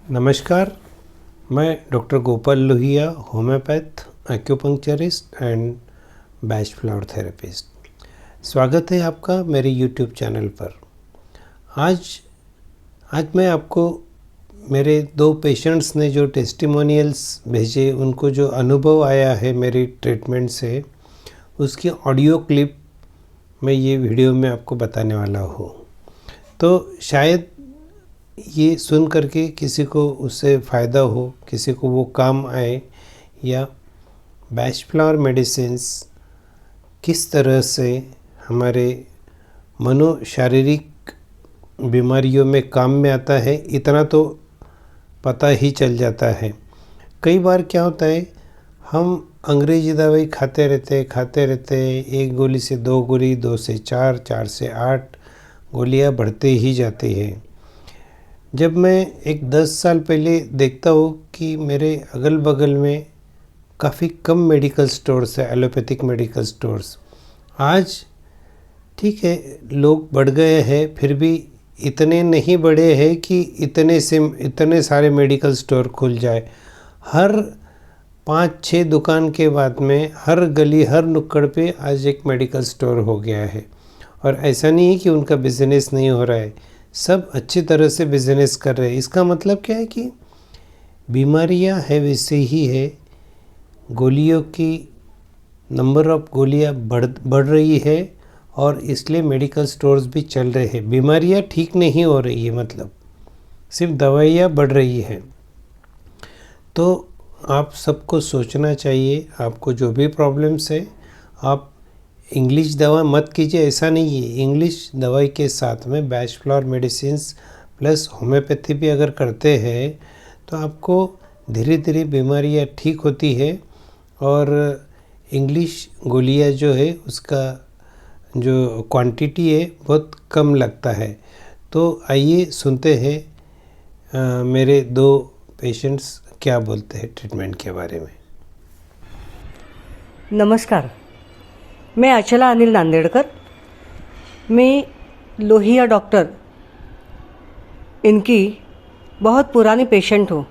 नमस्कार, मैं doctor Gopal Lohia, homeopath, acupuncturist and batch flower therapist. स्वागत है आपका मेरे यूट्यूब चैनल पर। आज मैं आपको मेरे 2 पेशेंट्स ने जो टेस्टिमोनियल्स भेजे, उनको जो अनुभव आया है मेरी ट्रीटमेंट से, उसकी ऑडियो क्लिप मैं ये वीडियो में आपको बताने वाला हूँ। तो शायद ये सुन करके किसी को उससे फ़ायदा हो, किसी को वो काम आए, या बैच फ्लावर मेडिसिन्स किस तरह से हमारे शारीरिक बीमारियों में काम में आता है, इतना तो पता ही चल जाता है। कई बार क्या होता है, हम अंग्रेजी दवाई खाते रहते, 1 गोली से 2 गोली, 2 से 4, 4 से 8 गोलियां बढ़ते ही जाती हैं। जब मैं एक 10 साल पहले देखता हूँ कि मेरे अगल बगल में काफ़ी कम मेडिकल स्टोर्स है, एलोपैथिक मेडिकल स्टोर्स। आज ठीक है, लोग बढ़ गए हैं, फिर भी इतने नहीं बढ़े हैं कि इतने सारे मेडिकल स्टोर खुल जाए। हर 5-6 दुकान के बाद में हर गली, हर नुक्कड़ पे आज एक मेडिकल स्टोर हो गया है। और ऐसा नहीं है कि उनका बिजनेस नहीं हो रहा है, सब अच्छी तरह से बिजनेस कर रहे हैं। इसका मतलब क्या है कि बीमारियां है वैसे ही है, गोलियों की नंबर ऑफ गोलियां बढ़ रही है, और इसलिए मेडिकल स्टोर्स भी चल रहे हैं। बीमारियां ठीक नहीं हो रही है, मतलब सिर्फ दवाइयां बढ़ रही हैं। तो आप सबको सोचना चाहिए, आपको जो भी प्रॉब्लम्स है, आप इंग्लिश दवा मत कीजिए। ऐसा नहीं है, इंग्लिश दवाई के साथ में batch flower medicines plus homeopathy भी अगर करते हैं तो आपको धीरे धीरे बीमारियां ठीक होती है, और इंग्लिश गोलियां जो है उसका जो क्वांटिटी है बहुत कम लगता है। तो आइए सुनते हैं मेरे 2 पेशेंट्स क्या बोलते हैं ट्रीटमेंट के बारे में। नमस्कार, मैं अचला अनिल नांदेड़कर। मैं लोहिया डॉक्टर इनकी बहुत पुरानी पेशेंट हूँ।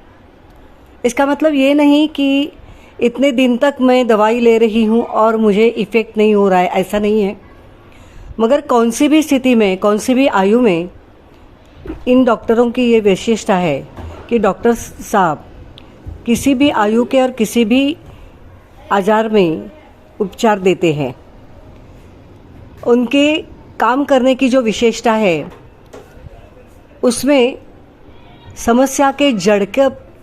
इसका मतलब ये नहीं कि इतने दिन तक मैं दवाई ले रही हूँ और मुझे इफ़ेक्ट नहीं हो रहा है, ऐसा नहीं है। मगर कौन सी भी स्थिति में, कौन सी भी आयु में, इन डॉक्टरों की ये विशेषता है कि डॉक्टर साहब किसी भी आयु के और किसी भी आजार में उपचार देते हैं। उनके काम करने की जो विशेषता है, उसमें समस्या के जड़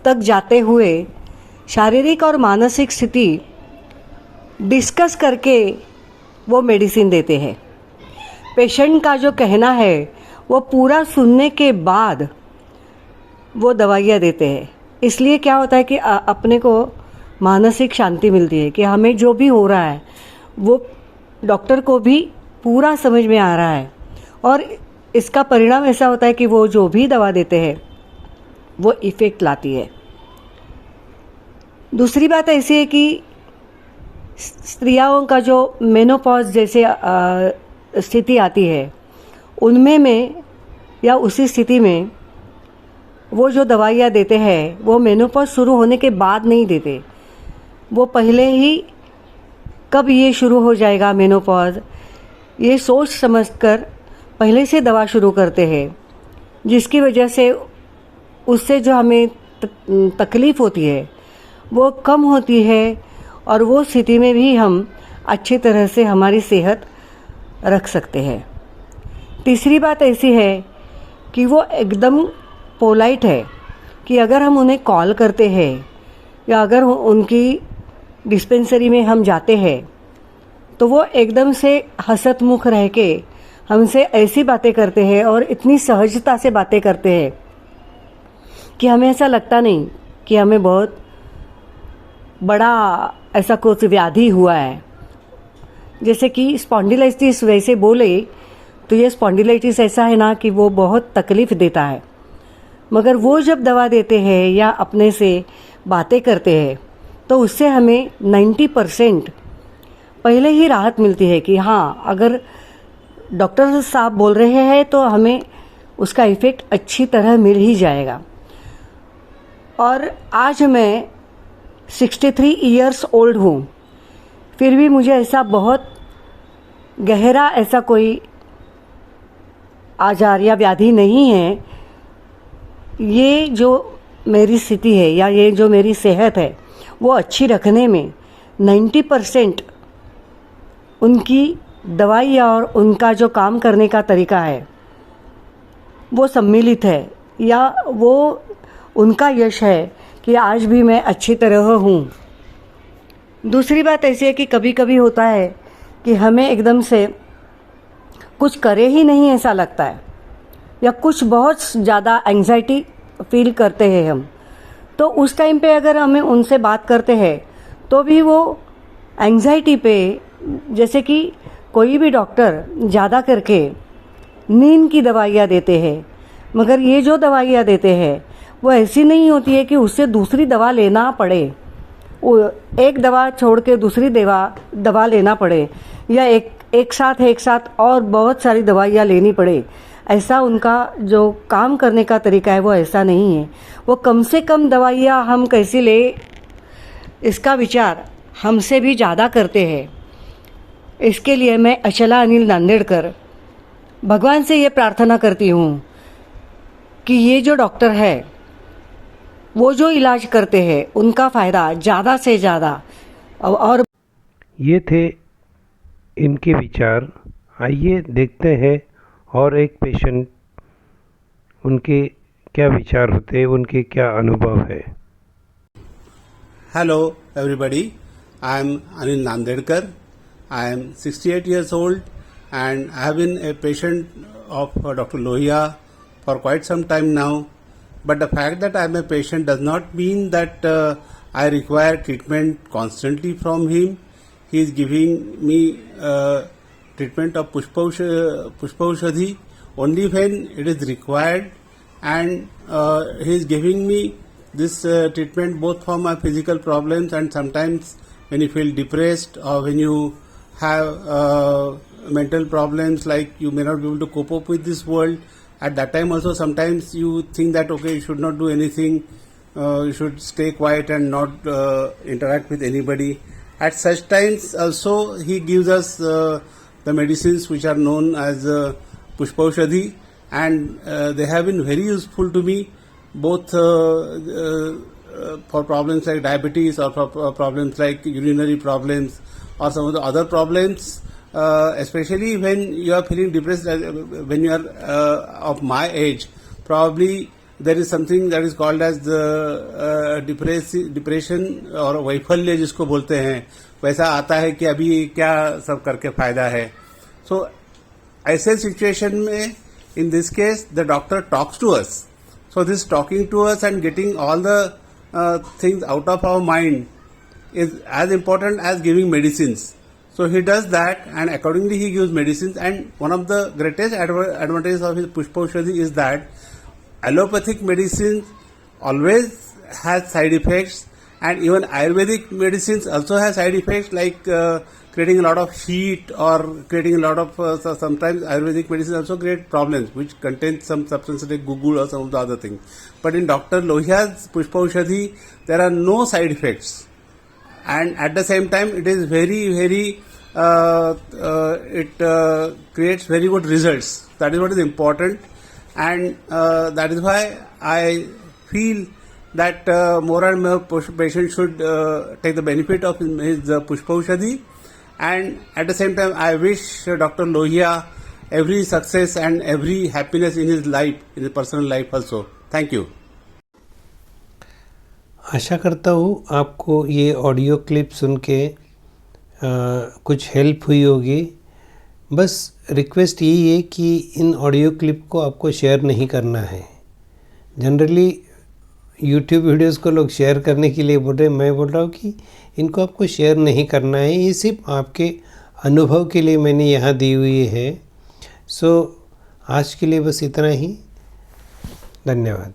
तक जाते हुए शारीरिक और मानसिक स्थिति डिस्कस करके वो मेडिसिन देते हैं। पेशेंट का जो कहना है वो पूरा सुनने के बाद वो दवाइयाँ देते हैं। इसलिए क्या होता है कि अपने को मानसिक शांति मिलती है कि हमें जो भी हो रहा है वो डॉक्टर को भी पूरा समझ में आ रहा है, और इसका परिणाम ऐसा होता है कि वो जो भी दवा देते हैं वो इफ़ेक्ट लाती है। दूसरी बात ऐसी है कि स्त्रियों का जो मेनोपॉज जैसे स्थिति आती है, उनमें या उसी स्थिति में वो जो दवाइयाँ देते हैं वो मेनोपॉज शुरू होने के बाद नहीं देते। वो पहले ही कब ये शुरू हो जाएगा मेनोपॉज, ये सोच समझकर पहले से दवा शुरू करते हैं, जिसकी वजह से उससे जो हमें तकलीफ़ होती है वो कम होती है, और वो स्थिति में भी हम अच्छी तरह से हमारी सेहत रख सकते हैं। तीसरी बात ऐसी है कि वो एकदम पोलाइट है कि अगर हम उन्हें कॉल करते हैं या अगर उनकी डिस्पेंसरी में हम जाते हैं तो वो एकदम से हंसत मुख रह के हमसे ऐसी बातें करते हैं और इतनी सहजता से बातें करते हैं कि हमें ऐसा लगता नहीं कि हमें बहुत बड़ा ऐसा कुछ व्याधि हुआ है। जैसे कि स्पॉन्डिलाइटिस वैसे बोले तो ये स्पॉन्डिलाइटिस ऐसा है ना कि वो बहुत तकलीफ़ देता है, मगर वो जब दवा देते हैं या अपने से बातें करते हैं तो उससे हमें 90% पहले ही राहत मिलती है कि हाँ, अगर डॉक्टर साहब बोल रहे हैं तो हमें उसका इफ़ेक्ट अच्छी तरह मिल ही जाएगा। और आज मैं 63 ईयर्स ओल्ड हूँ, फिर भी मुझे ऐसा बहुत गहरा ऐसा कोई आजार या व्याधि नहीं है। ये जो मेरी स्थिति है या ये जो मेरी सेहत है वो अच्छी रखने में 90% उनकी दवाइयाँ और उनका जो काम करने का तरीका है वो सम्मिलित है, या वो उनका यश है कि आज भी मैं अच्छी तरह हूँ। दूसरी बात ऐसी है कि कभी कभी होता है कि हमें एकदम से कुछ करे ही नहीं ऐसा लगता है, या कुछ बहुत ज़्यादा एंग्जाइटी फील करते हैं हम, तो उस टाइम पे अगर हमें उनसे बात करते हैं तो भी वो एंग्जाइटी पे, जैसे कि कोई भी डॉक्टर ज़्यादा करके नींद की दवाइयाँ देते हैं, मगर ये जो दवाइयाँ देते हैं वो ऐसी नहीं होती है कि उससे दूसरी दवा लेना पड़े, वो एक दवा छोड़ के दूसरी दवा लेना पड़े, या एक साथ और बहुत सारी दवाइयाँ लेनी पड़े। ऐसा उनका जो काम करने का तरीका है वो ऐसा नहीं है। वो कम से कम दवाइयाँ हम कैसे ले, इसका विचार हमसे भी ज़्यादा करते हैं। इसके लिए मैं अचला अनिल नांदेड़कर भगवान से ये प्रार्थना करती हूँ कि ये जो डॉक्टर है वो जो इलाज करते हैं उनका फ़ायदा ज़्यादा से ज़्यादा। और ये थे इनके विचार। आइए देखते हैं और एक पेशेंट, उनके क्या विचार होते हैं, उनके क्या अनुभव है। Hello everybody, I am Anil Nandedkar. I am 68 years old and I have been a patient of Dr. Lohia for quite some time now. But the fact that I am a patient does not mean that I require treatment constantly from him. He is giving me treatment of Pushpaushadhi only when it is required, and he is giving me this treatment both for my physical problems and sometimes when you feel depressed or when you have mental problems, like you may not be able to cope up with this world. At that time also sometimes you think that okay, you should not do anything, you should stay quiet and not interact with anybody. At such times also he gives us the medicines which are known as Pushpaushadhi, and they have been very useful to me, both for problems like diabetes or for problems like urinary problems or some of the other problems, especially when you are feeling depressed. When you are of my age, probably there is something that is called as the depression और वैफल्य जिसको बोलते हैं, वैसा आता है कि अभी क्या सब करके फायदा है. So ऐसे सिचुएशन में in this case the doctor talks to us. So this talking to us and getting all the things out of our mind is as important as giving medicines. So he does that, and accordingly he gives medicines. And one of the greatest advantages of his Pushpaushadhi is that allopathic medicine always has side effects, and even Ayurvedic medicines also have side effects, like creating a lot of heat or creating a lot of sometimes Ayurvedic medicine also create problems which contain some substances like gugul or some of the other things. But in Dr. Lohia's Pushpaushadhi there are no side effects, and at the same time it is very it creates very good results. That is what is important, and that is why I feel that more and more patients should take the benefit of his Pushpaushadhi. And at the same time, I wish Dr. Lohia every success and every happiness in his life, in his personal life also. Thank you. आशा करता हूँ आपको ये audio clip सुन के कुछ help हुई होगी. बस request यही है कि इन ऑडियो क्लिप को आपको शेयर नहीं करना है. जनरली यूट्यूब वीडियोस को लोग शेयर करने के लिए बोल रहे हैं, मैं बोल रहा हूँ कि इनको आपको शेयर नहीं करना है. ये सिर्फ आपके अनुभव के लिए मैंने यहाँ दी हुई है. सो आज के लिए बस इतना ही. धन्यवाद.